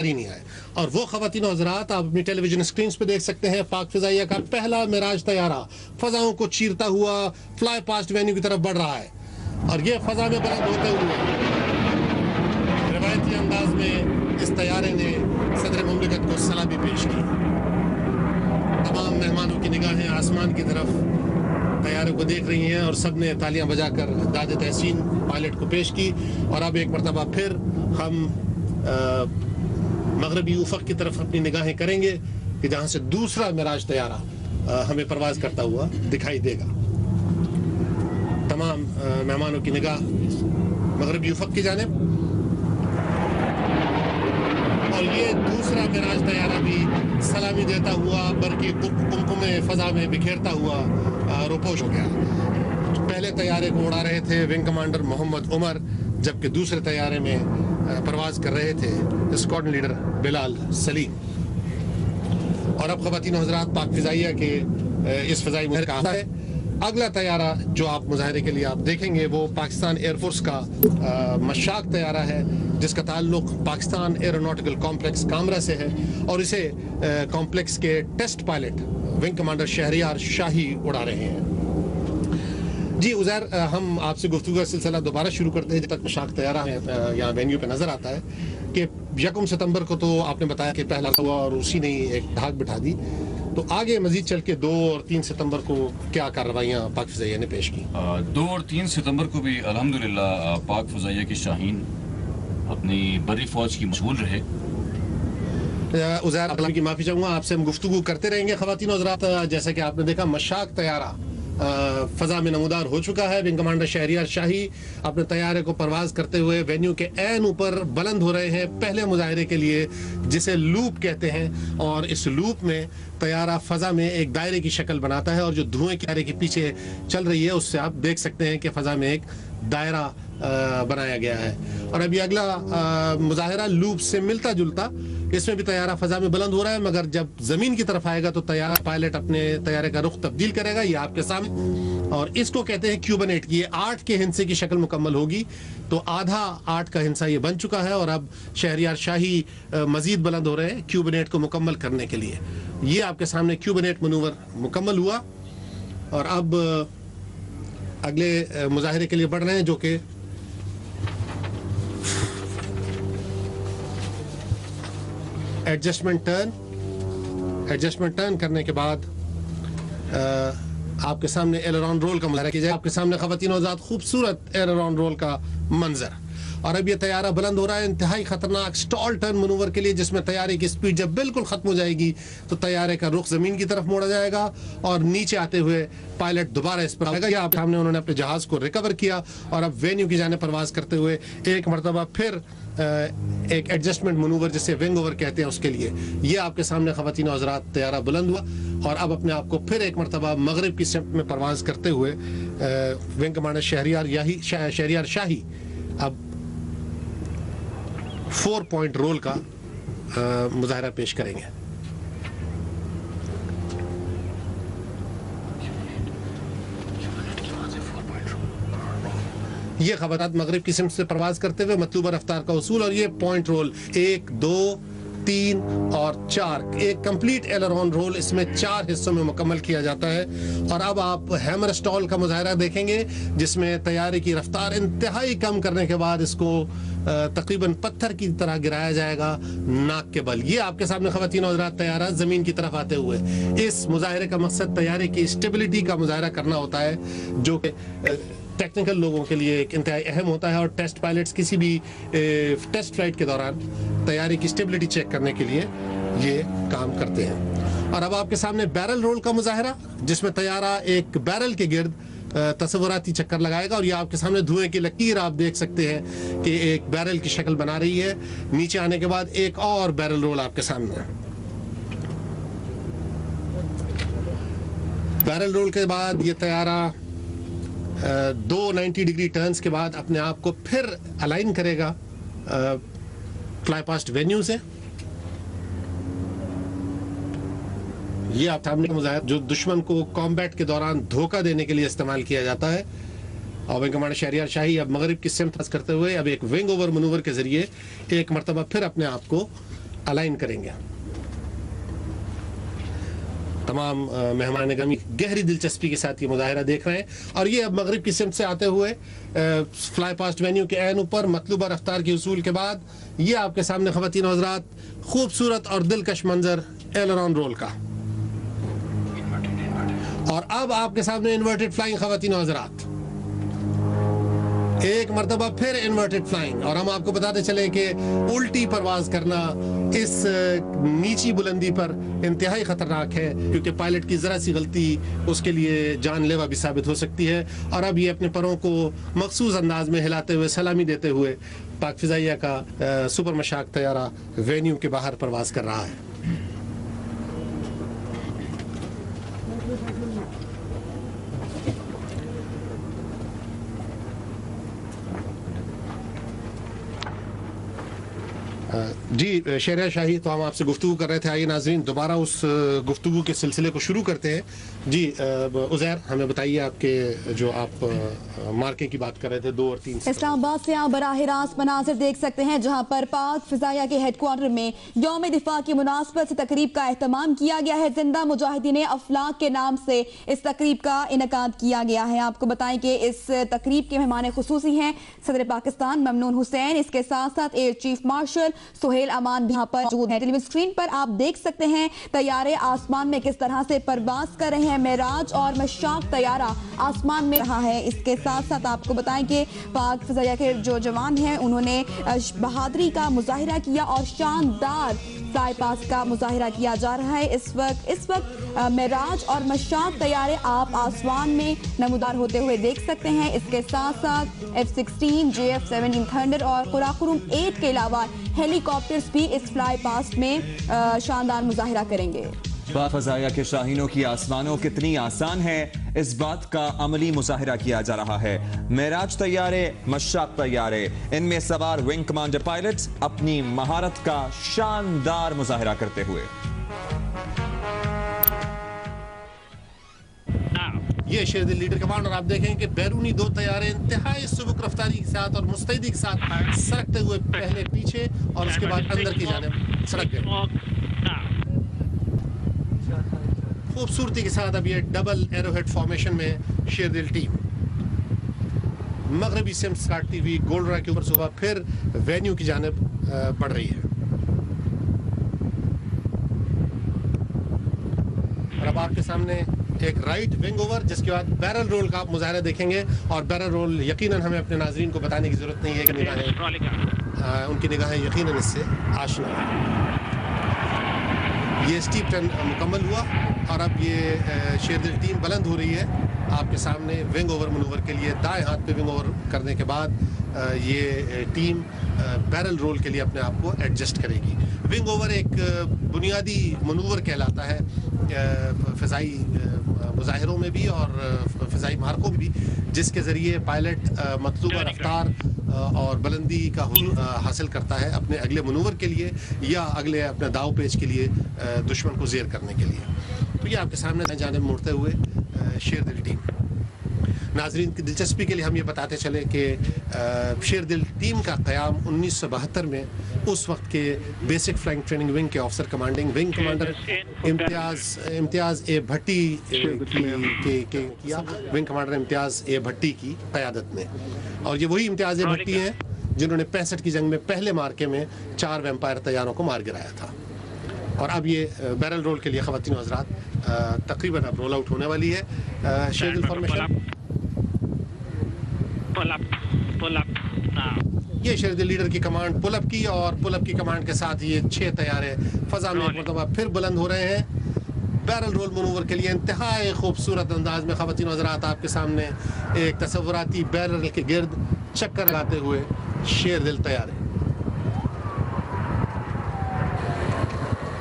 ہی نہیں آئے. اور وہ خواتین و حضرات آپ اپنی ٹیلی ویژن اسکرینز پہ دیکھ سکتے ہیں پاک فضائیہ کا پہلا معراج طیارہ فضاؤں کو چیرتا ہوا فلائی پاسٹ وینیو کی طرف بڑھ رہا ہے اور یہ فضا میں بلند ہوتے ہوئے روایتی انداز میں اس طیارے نے صدر مملکت کو سلام پیش کی. تمام مہمانوں کی نگاہیں آسمان کی طرف طیارے کو دیکھ رہی ہیں اور سب نے تالیاں بجا کر داد تحسین پائلٹ کو پیش کی. اور اب ایک مرتبہ پھر ہم مغربی افق کی طرف اپنی نگاہیں کریں گے کہ جہاں سے دوسرا معراج طیارہ ہمیں پرواز کرتا ہوا دکھائی دے گا. تمام مہمانوں کی نگاہ مغربی افق کی جانب اور یہ دوسرا معراج طیارہ بھی سلامی دیتا ہوا برقی قمقم فضا میں بکھیرتا ہوا روپوش ہو گیا. پہلے طیارے کو اڑا رہے تھے ونگ کمانڈر محمد عمر جبکہ دوسرے طیارے میں پرواز کر رہے تھے اسکواڈرن لیڈر بلال سلیم. اور اب خواتین و حضرات پاک فضائیہ کے اس فضائی مظاہرے کا آغاز ہے. اگلا طیارہ جو آپ مظاہرے کے لیے آپ دیکھیں گے وہ پاکستان ایئر فورس کا مشاق طیارہ ہے جس کا تعلق پاکستان ایروناٹیکل کمپلیکس کامرا سے ہے اور اسے کمپلیکس کے test pilot wing commander Shehryar Shahi اڑا رہے ہیں. جی عزیر ہم آپ سے گفتگو کا سلسلہ دوبارہ شروع کرتے ہیں. جب تک مشاق طیارہ یہاں وینیو پہ نظر آتا ہے کہ 1 ستمبر کو تو آپ نے بتایا کہ پہلا ہوا اور اسی نے ایک دھاک بٹھا دی. تو آگے مزید چل کے 2 اور 3 ستمبر کو کیا کارروائیاں پاک فضائیہ نے پیش کی؟ 2 اور 3 ستمبر کو بھی الحمدللہ پاک فضائیہ کی شاہین اپنی بری فوج کی مشغول رہے. عزیر اقلام کی معافی چاہوں گا آپ سے ہم گفتگو کرتے رہیں گے. خواتین و حضرات جیسا کہ آپ نے دیکھا مشاق طیارہ فضا میں نمودار ہو چکا ہے. ونگ کمانڈر شہریار شاہی اپنے طیارے کو پرواز کرتے ہوئے وینیو کے عین اوپر بلند ہو رہے ہیں پہلے مظاہرے کے لیے جسے لوپ کہتے ہیں. اور اس لوپ میں طیارہ فضا میں ایک دائرے کی شکل بناتا ہے اور جو دھوئیں کے دائرے کے پیچھے چل رہی ہے اس سے آپ دیکھ سکتے ہیں کہ فضا میں ایک دائرہ بنایا گیا ہے. اور ابھی اگلا مظاہرہ لوپ سے ملتا جلتا اس میں بھی طیارہ فضا میں بلند ہو رہا ہے مگر جب زمین کی طرف آئے گا تو طیارہ پائلٹ اپنے طیارے کا رخ تبدیل کرے گا. یہ آپ کے سامنے اور اس کو کہتے ہیں کیوبنیٹ. یہ 8 کے ہندسے کی شکل مکمل ہوگی تو آدھا 8 کا ہندسہ یہ بن چکا ہے اور اب شہریار شاہی مزید بلند ہو رہے ہیں کیوبنیٹ کو مکمل کرنے کے لیے. یہ آپ کے سامنے کیوبنیٹ منور مکمل ہوا اور اب اگلے مظاہرے کے لیے بڑھ رہے ہیں جو کہ ایڈجسٹمنٹ ٹرن کرنے کے بعد آپ کے سامنے ایلرون رول کا مظاہرہ کیا جائے. آپ کے سامنے خواتین و حضرات خوبصورت ایلرون رول کا منظر. اور اب یہ طیارہ بلند ہو رہا ہے انتہائی خطرناک سٹال ٹرن منور کے لیے جس میں طیارے کی سپیڈ جب بالکل ختم ہو جائے گی تو طیارے کا رخ زمین کی طرف موڑا جائے گا اور نیچے آتے ہوئے پائلٹ دوبارہ اس پر آئے گا. یہ آپ سامنے انہوں نے اپنے جہاز کو ریکور کیا اور اب وینیو کی جانب پرواز کرتے ہوئے ایک مرتبہ پھر ایک ایڈجسٹمنٹ منور جسے ونگ اوور کہتے ہیں اس کے لیے یہ آپ کے سامنے خواتین و حضرات طیارہ بلند ہوا اور اب اپنے آپ کو پھر ایک مرتبہ مغرب کی سمت میں پرواز کرتے ہوئے ونگ کمانڈر شہریار شاہی اب 4 پوائنٹ رول کا مظاہرہ پیش کریں گے. یہ خواتین مغرب کی سمت سے پرواز کرتے ہوئے مطلوبہ رفتار کا اصول اور یہ پوائنٹ رول 1 2 3 اور 4 ایک کمپلیٹ ایلرون رول اس میں 4 حصوں میں مکمل کیا جاتا ہے. اور اب آپ ہیمر سٹال کا مظاہرہ دیکھیں گے جس میں طیارے کی رفتار انتہائی کم کرنے کے بعد اس کو تقریباً پتھر کی طرح گرایا جائے گا ناک کے بل. یہ آپ کے سامنے خواتین و حضرات طیارہ زمین کی طرف آتے ہوئے. اس مظاہرے کا مقصد طیارے کی اسٹیبلٹی کا مظاہرہ کرنا ہوتا ہے جو کہ ٹیکنیکل لوگوں کے لیے ایک انتہائی اہم ہوتا ہے اور ٹیسٹ پائلٹس کسی بھی ٹیسٹ فلائٹ کے دوران طیارے کی اسٹیبلٹی چیک کرنے کے لیے یہ کام کرتے ہیں. اور اب آپ کے سامنے بیرل رول کا مظاہرہ جس میں طیارہ ایک بیرل کے گرد تصوراتی چکر لگائے گا اور یہ آپ کے سامنے دھوئیں کی لکیر آپ دیکھ سکتے ہیں کہ ایک بیرل کی شکل بنا رہی ہے. نیچے آنے کے بعد ایک اور بیرل رول آپ کے سامنے ہے. بیرل رول کے بعد یہ طیارہ 2 90 ڈگری ٹرنز کے بعد اپنے آپ کو پھر الائن کرے گا فلائی پاسٹ وینیو سے. یہ آپ سامنے کا مظاہرہ جو دشمن کو کامبیٹ کے دوران دھوکہ دینے کے لیے استعمال کیا جاتا ہے. اور ونگ کمانڈر شہریار شاہی اب مغرب کی سمت کرتے ہوئے اب ایک ونگ اوور منور کے ذریعے ایک مرتبہ پھر اپنے آپ کو अलाइन करेंगे। तमाम मेहमान गमी गहरी दिलचस्पी के साथ ये मुजाहिरा देख रहे हैं और ये अब मगरिब की सिमत से आते हुए फ्लाई पास्ट वेन्यू के ऐन ऊपर मतलूबा रफ्तार के उसूल के बाद ये आपके सामने ख़वातीन और हज़रात खूबसूरत और दिलकश मंजर एलरॉन रोल का। और अब आपके सामने इन्वर्टेड फ्लाइंग ख़वातीन और हज़रात, एक मरतबा फिर इन्वर्टेड फ्लाइंग। और हम आपको बताते चले कि उल्टी परवाज करना इस नीची बुलंदी पर इंतहाई ख़तरनाक है, क्योंकि पायलट की ज़रा सी गलती उसके लिए जानलेवा भी साबित हो सकती है। और अब ये अपने परों को मखसूस अंदाज में हिलाते हुए सलामी देते हुए पाक फ़िज़ाइया का सुपर मशाक तैयारा वेन्यू के बाहर परवाज कर रहा है। जी शेरिया शाही, तो हम आपसे गुफ्तगू कर रहे थे। आइए नाज़रीन दोबारा उस गुफ्तगू के सिलसिले को शुरू करते हैं। जी उज़ैर, हमें बताइए आपके जो आप मार्के की बात कर रहे थे 2 और 3। इस्लामाबाद से आप बराह रास्त मनाज़िर देख सकते हैं, जहां पर पाक फ़िज़ाइया के हेडक्वार्टर में यौम दिफा की मुनासबत से तकरीब का एहतमाम किया गया है। जिंदा मुजाहिदीन अफलाक के नाम से इस तकरीब का इनकाद किया गया है। आपको बताएं कि इस तकरीब के मेहमान खुसूसी हैं सदर पाकिस्तान ममनून हुसैन, इसके साथ साथ एयर चीफ मार्शल सुहेल अमान भी यहाँ पर मौजूद हैं। टेलीविजन स्क्रीन पर आप देख सकते हैं तैयारे आसमान में किस तरह से परवाज कर रहे हैं। मेराज और मशाक तैयारा आसमान में रहा है। इसके साथ साथ आपको बताएं कि पाक फ़िज़ाइया के जो जवान हैं उन्होंने बहादुरी का मुजाहिरा किया और शानदार फ्लाई पास का मुजाहिरा किया जा रहा है। इस वक्त मेराज और मशाक तैयारे आप आसमान में नमूदार होते हुए देख सकते हैं। इसके साथ साथ F-16, JF-17 थंडर और कुराकुरुम 8 के अलावा हेलीकॉप्टर्स भी इस फ्लाई पास्ट में शानदार मुजाहिरा करेंगे। पाक फ़िज़ाइया के शाहीनों की आसमानों कितनी आसान है, इस बात का अमली मुजाहिरा किया जा रहा है। मेराज तैयारे, मशाक तैयारे, इनमें सवार विंग कमांडर पायलट्स अपनी महारत का शानदार मुजाहिरा करते हुए। ये शेर दिल लीडर कमांड, और आप देखें कि बैरूनी 2 तैयारे इंतहाई सुबुक रफ्तारी के साथ और मुस्तैदी के साथ सरकते हुए पहले पीछे और उसके बाद अंदर की जानिब सड़क गए। खूबसूरती के साथ अब ये डबल एरोहेड फॉर्मेशन में शेर दिल टीम मगरबी सिमत से काटती हुई गोल्डरा के ऊपर सुबह फिर वेन्यू की जानिब बढ़ रही है। और अब आपके सामने एक राइट विंग ओवर, जिसके बाद बैरल रोल का आप मुजाहिरा देखेंगे। और बैरल रोल यकीनन हमें अपने नाजरीन को बताने की जरूरत नहीं है कि निगाहें उनकी निगाहें यकीनन इससे आशना है। ये स्टीप टर्न मुकम्मल हुआ और अब ये शेर दिल टीम बुलंद हो रही है आपके सामने विंग ओवर मनूवर के लिए। दाएं हाथ पे विंग ओवर करने के बाद ये टीम बैरल रोल के लिए अपने आप को एडजस्ट करेगी। विंग ओवर एक बुनियादी मनूवर कहलाता है फ़िज़ाई मुजाहिरों में भी और फ़िज़ाई मार्कों में भी, जिसके ज़रिए पायलट मतलूबा रफ्तार और बुलंदी का हासिल करता है अपने अगले मनूवर के लिए या अगले अपने दाव पेच के लिए दुश्मन को ज़ेर करने के लिए। तो ये आपके सामने जानिब मुड़ते हुए शेर दिल टीम। नाजरीन की दिलचस्पी के लिए हम ये बताते चले कि शेर दिल टीम का क़याम 1972 में उस वक्त के बेसिक फ्लाइंग ट्रेनिंग विंग के ऑफिसर कमांडिंग विंग कमांडर इम्तियाज़ ए भट्टी किया, विंग कमांडर इम्तियाज़ ए भट्टी की क़यादत में। और ये वही इम्तियाज़ ए भट्टी हैं जिन्होंने 65 की जंग में पहले मार्के में 4 वैम्पायर तैयारों को मार गिराया था। और अब ये बैरल रोल के लिए ख़वातीन और हज़रात तकरीबन अब रोल आउट होने वाली है। शेर दिल फॉर्मेशन, ये शेर दिल लीडर की कमांड पुल अप की, और पुल अप की कमांड के साथ ये 6 तैयारे फ़ज़ा में एक मरतबा फिर बुलंद हो रहे हैं। बैरल रोल मनूवर के लिए इंतहाई खूबसूरत अंदाज में ख़वातीन और हज़रात आपके सामने एक तसव्वुराती बैरल के गिर्द चक्कर लगाते हुए शेर दिल तैयारे।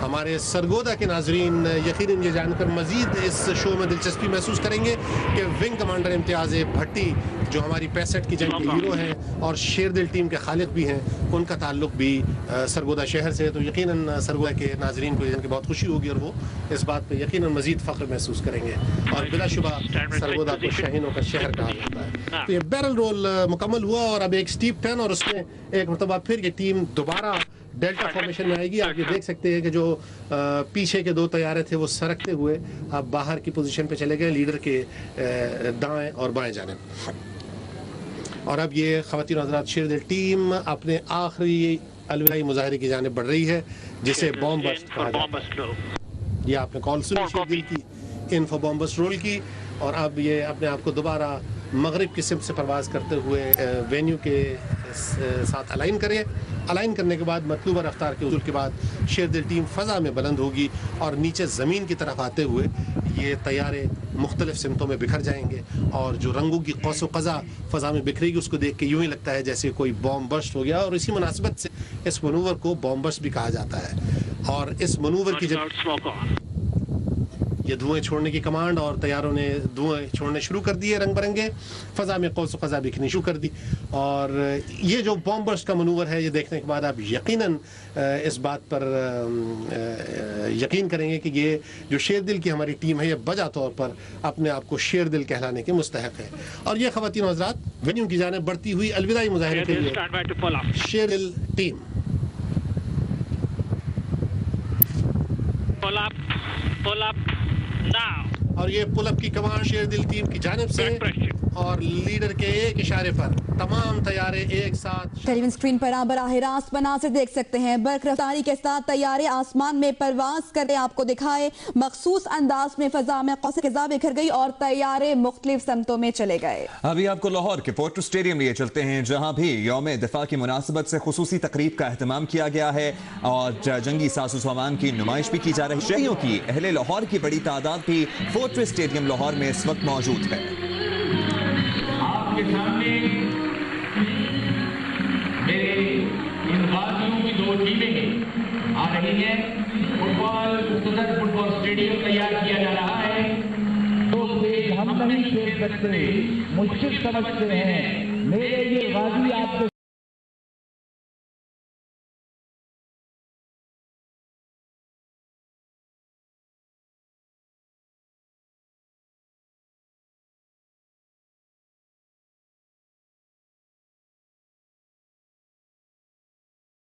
हमारे सरगोदा के नाजरीन यकीनन ये जानकर मज़ीद इस शो में दिलचस्पी महसूस करेंगे कि विंग कमांडर इम्तियाज़ ए भट्टी जो हमारी 65 की जंग के हीरो हैं और शेर दिल टीम के खालिक भी हैं, उनका ताल्लुक भी सरगोदा शहर से है। तो यकीनन सरगोदा के नाजरीन को जान के बहुत खुशी होगी और वो इस बात पे यकीनन मज़ीद फ़ख्र महसूस करेंगे। और बिलाशुबा सरगोदा को शाहीनों का शहर कहा जाता है। तो ये बैरल रोल मुकम्मल हुआ और अब एक स्टीप टर्न और उसमें एक मरतबा फिर ये टीम दोबारा डेल्टा फॉर्मेशन में आएगी। आप ये देख सकते हैं कि जो पीछे के 2 तैयारे थे वो सरकते हुए अब बाहर की पोजीशन पे चले गए, लीडर के दाएं और बाएं जानिब। और अब ये ख़वातीन और हज़रात शेरदिल टीम अपने आखिरी अलविदाई मुजाहरे की जानिब बढ़ रही है, जिसे बॉम्ब बस्ट कहा जाता है। ये आपने कॉल सुनी शेरदिल की, इन्फो बॉम्ब बस्ट रोल की, और अब ये अपने आप को दोबारा मगरिब की सिमत से परवाज करते हुए वेन्यू के साथ अलाइन करें। अलाइन करने के बाद मतलूबा रफ्तार के उसूल के बाद शेरदिल टीम फ़ज़ा में बुलंद होगी और नीचे ज़मीन की तरफ आते हुए ये तैयारे मुख्तलिफ सिमतों में बिखर जाएंगे, और जो रंगों की कौसो क़ज़ा फ़ज़ा में बिखरेगी उसको देख के यूँ ही लगता है जैसे कोई बॉम्ब बस्ट हो गया। और इसी मुनासिबत से इस मनूवर को बॉम्ब बस्ट भी कहा जाता है। और इस मनूवर की जब ये धुएं छोड़ने की कमांड और तैयारों ने धुएं छोड़ने शुरू कर दिए, रंग बिरंगे फ़ज़ा में कौसो क़ज़ा बिखरनी शुरू कर दी। और ये जो बॉम्ब बस्ट का मनूवर है, ये देखने के बाद आप यकीनन इस बात पर यकीन करेंगे कि ये जो शेरदिल की हमारी टीम है ये बजा तौर पर अपने आप को शेरदिल कहलाने के मुस्तहक है। और ये ख़वातीन और हज़रात वेन्यू की जानिब बढ़ती हुई अलविदाई मुज़ाहरे के लिए शेरदिल टीम। Pull up now. और ये पुल अप की कमांड शेरदिल टीम की जानिब से, और लीडर के एक इशारे पर तमाम तैयारे एक साथ। टेलीविजन स्क्रीन पर आप बराह रास्त मनासिर देख सकते हैं। बर्क रफ्तारी के साथ तैयारे आसमान में परवाज करते आपको दिखाए, मखसूस अंदाज में फ़ज़ा में कौसो क़ज़ा बिखर गई और तैयारे मुख्तलिफ समतों में चले गए। अभी आपको लाहौर के फोर्ट्रेस स्टेडियम लिए चलते हैं, जहां भी यौम दिफा की मुनासिबत से खुसूसी तकरीब का एहतमाम किया गया है और जंगी साज़ो सामान की नुमाइश भी की जा रही है। शहरियों की अहले लाहौर की बड़ी तादाद भी फोर्ट्रेस स्टेडियम लाहौर में इस वक्त मौजूद है। आपके सामने मेरे इन गाजियों की 2 टीमें आ रही हैं। फुटबॉल स्टेडियम तैयार किया जा रहा है। तो हम नहीं खेल सकते, मुश्किल समझते हैं। मेरे ये गाजी आपके